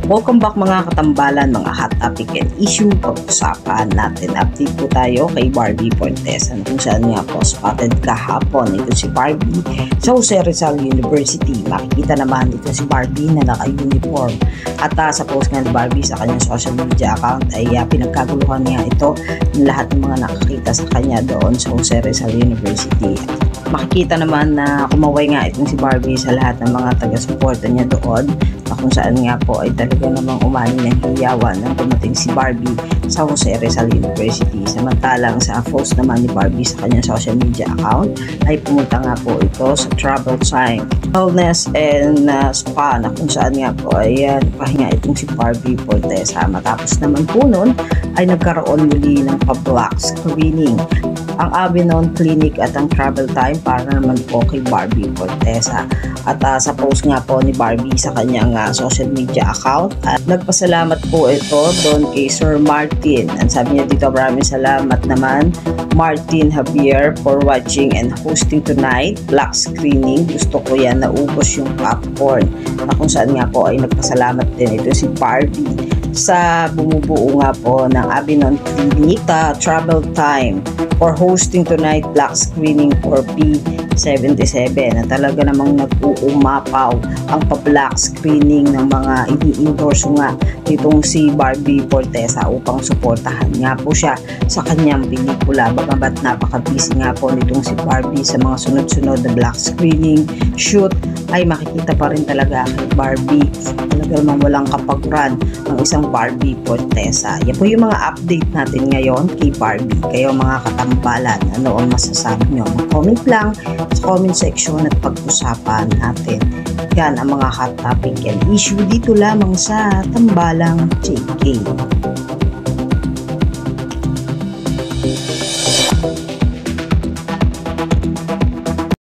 Welcome back mga katambalan, mga hot topic and issue. Pag-usapan natin, update po tayo kay Barbie Fortesa kung saan nga po spotted kahapon ito si Barbie sa Jose Rizal University. Makikita naman ito si Barbie na naka-uniform at sa post nga ni Barbie sa kanyang social media account ay pinagkaguluhan niya ito ng lahat ng mga nakakita sa kanya doon sa Jose Rizal University. Makikita naman na kumaway nga itong si Barbie sa lahat ng mga taga-suporta niya doon na kung saan nga po ay talaga namang umani ng hiyawan nang dumating si Barbie sa Jose Rizal University. Samantalang sa post naman ni Barbie sa kanyang social media account ay pumunta nga po ito sa Travel Time Wellness and Spa na kung saan nga po ay pahinga itong si Barbie Fortesa. Matapos naman po nun ay nagkaroon muli ng pa-black screening ang Avinon Clinic at ang Travel Time para naman po kay Barbie Fortesa. At sa post nga po ni Barbie sa kanyang social media account, at nagpasalamat po ito doon kay Sir Martin. Ang sabi niya dito, maraming salamat naman Martin Javier for watching and hosting tonight black screening. Gusto ko yan, naubos yung popcorn. Na kung saan nga po ay nagpasalamat din ito si Barbie sa bumubuo nga po ng Avinon Clinic, Travel Time for hosting tonight black screening for P77 na talaga namang nag-uumapaw ang pa-black screening ng mga ini-endorse nga itong si Barbie Fortesa upang suportahan nga po siya sa kanyang pelikula. Bagamat napaka-busy nga po nitong si Barbie sa mga sunod-sunod na black screening shoot ay makikita pa rin talaga kay Barbie talaga namang walang kapaguran ang isang Barbie Fortesa. Yan po yung mga update natin ngayon kay Barbie. Kayo mga katambalan, ano ang masasabi nyo? Mag-comment lang sa comment section at pag-usapan natin. Yan ang mga hot topic and issue dito lamang sa Tambalang JK.